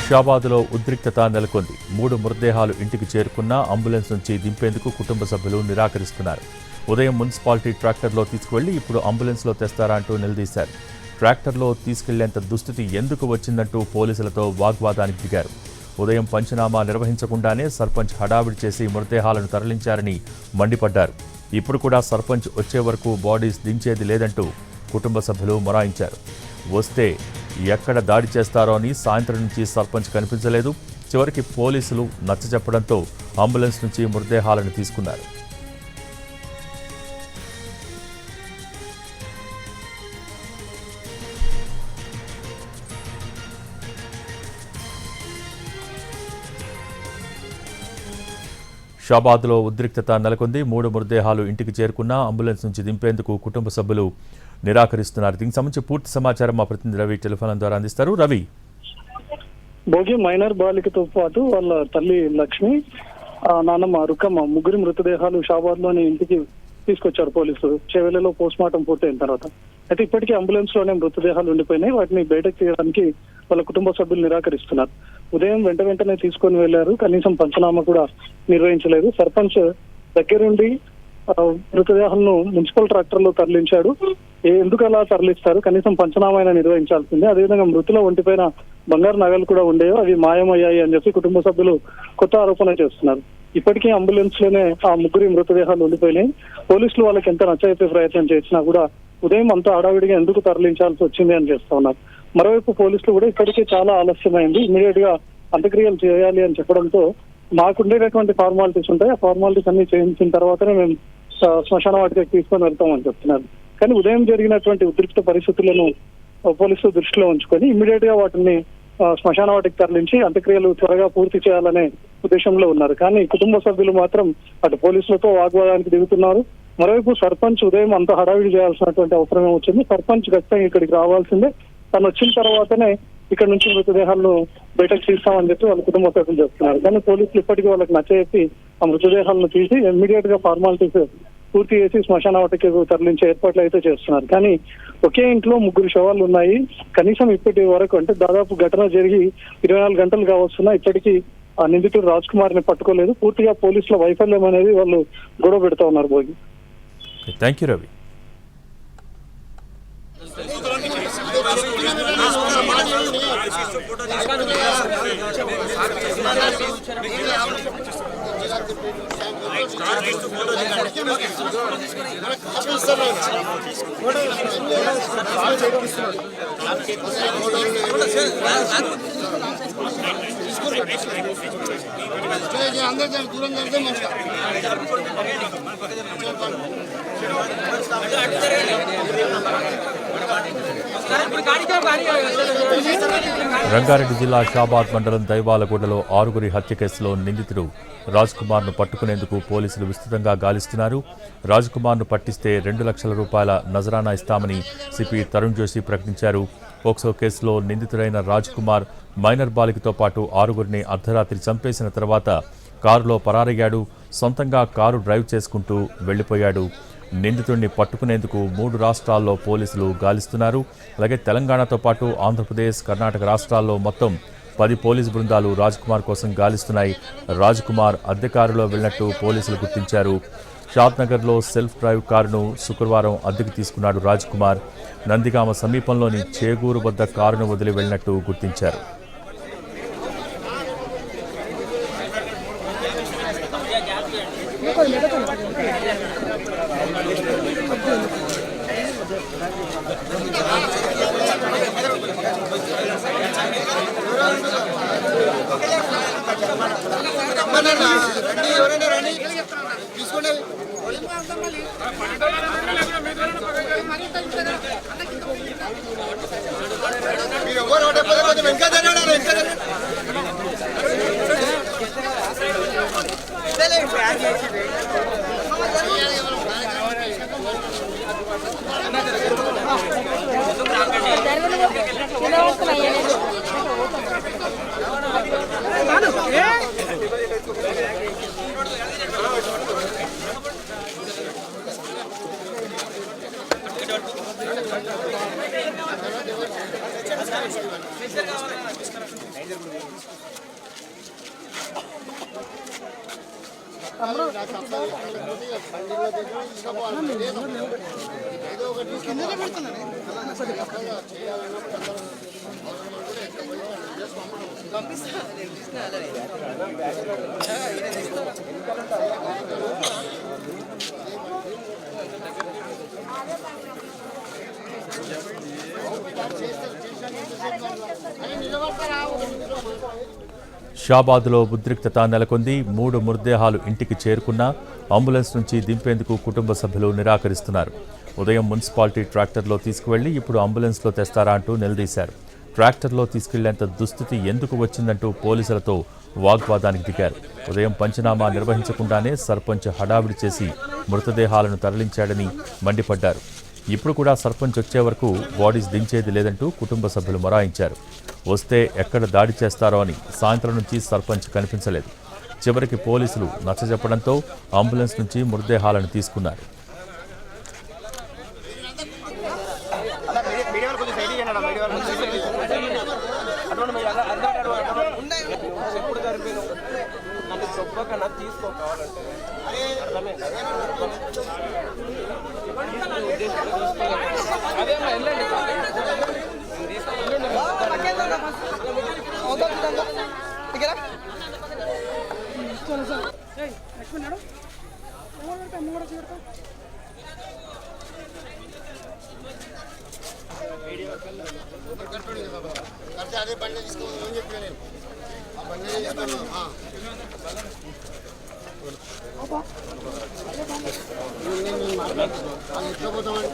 షాబాద్లో ఉద్రిక్తత నెలకొంది. 3 మృతదేహాలు ఇంటికి చేరుకున్నా అంబులెన్స్ నుంచి దింపేందుకు కుటుంబ సభ్యులు నిరాకరిస్తున్నారు. ఉదయం మున్సిపాలిటీ ట్రాక్టర్లో తీసుకువెళ్లి ఇప్పుడు అంబులెన్స్లో తెస్తారా అంటూ నిలదీశారు. ట్రాక్టర్లో తీసుకెళ్లేంత దుస్థితి ఎందుకు వచ్చిందంటూ పోలీసులతో వాగ్వాదానికి దిగారు. ఉదయం పంచనామా నిర్వహించకుండానే సర్పంచ్ హడావిడి చేసి మృతదేహాలను తరలించారని మండిపడ్డారు. ఇప్పుడు కూడా సర్పంచ్ వచ్చే వరకు బాడీస్ దించేది లేదంటూ కుటుంబ సభ్యులు మొరాయించారు. వస్తే ఎక్కడ దాడి చేస్తారో అని సాయంత్రం నుంచి సర్పంచ్ కనిపించలేదు. చివరికి పోలీసులు నచ్చజెప్పడంతో అంబులెన్స్ నుంచి మృతదేహాలను తీసుకున్నారు. షాబాద్లో ఉద్రిక్తత నెలకొంది. 3 మృతదేహాలు ఇంటికి చేరుకున్నా అంబులెన్స్ నుంచి దింపేందుకు కుటుంబ సభ్యులు నిరాకరిస్తున్నారు. దీనికి సంబంధించి పూర్తి సమాచారం మా ప్రతినిధి రవి టెలిఫోన్ ద్వారా అందిస్తారు. రవి, భోగి మైనర్ బాలికతో పాటు వాళ్ళ తల్లి లక్ష్మి, నాన్నమ్మ రుక్కమ్మ ముగ్గురి మృతదేహాలు షాబాద్ లోని ఇంటికి తీసుకొచ్చారు పోలీసులు. చెవెలలో పోస్ట్ మార్టం పూర్తయిన తర్వాత అయితే ఇప్పటికీ అంబులెన్స్ లోనే మృతదేహాలు ఉండిపోయినాయి. వాటిని బయటకు తీయడానికి వాళ్ళ కుటుంబ సభ్యులు నిరాకరిస్తున్నారు. ఉదయం వెంటనే తీసుకొని వెళ్లారు. కనీసం పంచనామా కూడా నిర్వహించలేదు. సర్పంచ్ దగ్గరుండి మృతదేహాలను మున్సిపల్ ట్రాక్టర్ లో తరలించాడు. ఎందుకు అలా తరలిస్తారు? కనీసం పంచనామా అయినా నిర్వహించాల్సిందే. అదేవిధంగా మృతుల ఒంటిపైన బంగారు నగలు కూడా ఉండేవి, అవి మాయమయ్యాయి అని చెప్పి కుటుంబ సభ్యులు కొత్త ఆరోపణ చేస్తున్నారు. ఇప్పటికీ అంబులెన్స్ లోనే ఆ ముగ్గురి మృతదేహాలు ఉండిపోయినాయి. పోలీసులు వాళ్ళకి ఎంత నచ్చజెప్పే ప్రయత్నం చేసినా కూడా ఉదయం అంతా హడావిడిగా ఎందుకు తరలించాల్సి వచ్చింది అని చేస్తా ఉన్నారు. మరోవైపు పోలీసులు కూడా ఇప్పటికే చాలా ఆలస్యమైంది, ఇమీడియట్ గా అంత్యక్రియలు చేయాలి అని చెప్పడంతో మాకుండేటటువంటి ఫార్మాలిటీస్ ఉంటాయి, ఆ ఫార్మాలిటీస్ అన్ని చేయించిన తర్వాతనే మేము శ్మశాన వాటికి తీసుకొని వెళ్తామని చెప్తున్నారు. కానీ ఉదయం జరిగినటువంటి ఉద్రిక్త పరిస్థితులను పోలీసులు దృష్టిలో ఉంచుకొని ఇమీడియట్ గా వాటిని శ్మశాన వాటికి తరలించి అంత్యక్రియలు త్వరగా పూర్తి చేయాలనే ఉద్దేశంలో ఉన్నారు. కానీ కుటుంబ సభ్యులు మాత్రం అటు పోలీసులతో వాగ్వాదానికి దిగుతున్నారు. మరోవైపు సర్పంచ్ ఉదయం అంత హడావిడి చేయాల్సినటువంటి అవసరం వచ్చింది. సర్పంచ్ ఖచ్చితంగా ఇక్కడికి రావాల్సిందే, తను వచ్చిన తర్వాతనే ఇక్కడ నుంచి మృతదేహాలను బయటకు తీస్తామని చెప్పి వాళ్ళ కుటుంబ సభ్యులు చెప్తున్నారు. కానీ పోలీసులు ఇప్పటికీ వాళ్ళకి నచ్చజెప్పి ఆ మృతదేహాలను తీసి ఇమ్మీడియట్ గా ఫార్మాలిటీస్ పూర్తి చేసి శ్మశాన వాటికి తరలించే ఏర్పాట్లు అయితే చేస్తున్నారు. కానీ ఒకే ఇంట్లో 3 శవాలు ఉన్నాయి. కనీసం ఇప్పటి వరకు అంటే దాదాపు ఘటన జరిగి 24 గంటలు కావస్తున్నా ఇప్పటికీ ఆ నిందితుడు రాజ్ కుమార్ ని పట్టుకోలేదు. పూర్తిగా పోలీసుల వైఫల్యం అనేది వాళ్ళు గొడవ పెడతా ఉన్నారు. Bhogi, thank you Ravi. రంగారెడ్డి జిల్లా షాబాద్ మండలం దైవాలగూడలో 6గురి హత్య కేసులో నిందితుడు రాజ్ కుమార్ ను పట్టుకునేందుకు పోలీసులు విస్తృతంగా గాలిస్తున్నారు. రాజ్ కుమార్ ను పట్టిస్తే 2 లక్షల రూపాయల నజరానా ఇస్తామని సిపి తరుణ్ జోషి ప్రకటించారు. పోక్సో కేసులో నిందితుడైన రాజ్ కుమార్ మైనర్ బాలికతో పాటు 6గురిని అర్ధరాత్రి చంపేసిన తర్వాత కారులో పరారయ్యాడు. సొంతంగా కారు డ్రైవ్ చేసుకుంటూ వెళ్లిపోయాడు. నిందితుడిని పట్టుకునేందుకు 3 రాష్ట్రాల్లో పోలీసులు గాలిస్తున్నారు. అలాగే తెలంగాణతో పాటు ఆంధ్రప్రదేశ్, కర్ణాటక రాష్ట్రాల్లో మొత్తం 10 పోలీసు బృందాలు రాజ్ కుమార్ కోసం గాలిస్తున్నాయి. రాజ్ కుమార్ అద్దె కారులో వెళ్లినట్టు పోలీసులు గుర్తించారు. షాద్నగర్లో సెల్ఫ్ డ్రైవ్ కారును శుక్రవారం అద్దెకు తీసుకున్నాడు రాజ్ కుమార్. నందిగామ సమీపంలోని చేగూరు వద్ద కారును వదిలి వెళ్లినట్టు గుర్తించారు. షాబాద్లో ఉద్రిక్తత నెలకొంది. 3 మృతదేహాలు ఇంటికి చేరుకున్నా అంబులెన్స్ నుంచి దింపేందుకు కుటుంబ సభ్యులు నిరాకరిస్తున్నారు. ఉదయం మున్సిపాలిటీ ట్రాక్టర్లో తీసుకువెళ్లి ఇప్పుడు అంబులెన్స్లో తెస్తారా అంటూ నిలదీశారు. ట్రాక్టర్లో తీసుకెళ్లేంత దుస్థితి ఎందుకు వచ్చిందంటూ పోలీసులతో వాగ్వాదానికి దిగారు. ఉదయం పంచనామా నిర్వహించకుండానే సర్పంచ్ హడావిడి చేసి మృతదేహాలను తరలించాడని మండిపడ్డారు. ఇప్పుడు కూడా సర్పంచ్ వచ్చే వరకు బాడీస్ దించేది లేదంటూ కుటుంబ సభ్యులు మొరాయించారు. వస్తే ఎక్కడ దాడి చేస్తారో అని సాయంత్రం నుంచి సర్పంచ్ కనిపించలేదు. చివరికి పోలీసులు నచ్చజెప్పడంతో అంబులెన్స్ నుంచి మృతదేహాలను తీసుకున్నారు. అదే బండి తీసుకోమని చెప్పిన నేను బండి ఎట్లా పోతామని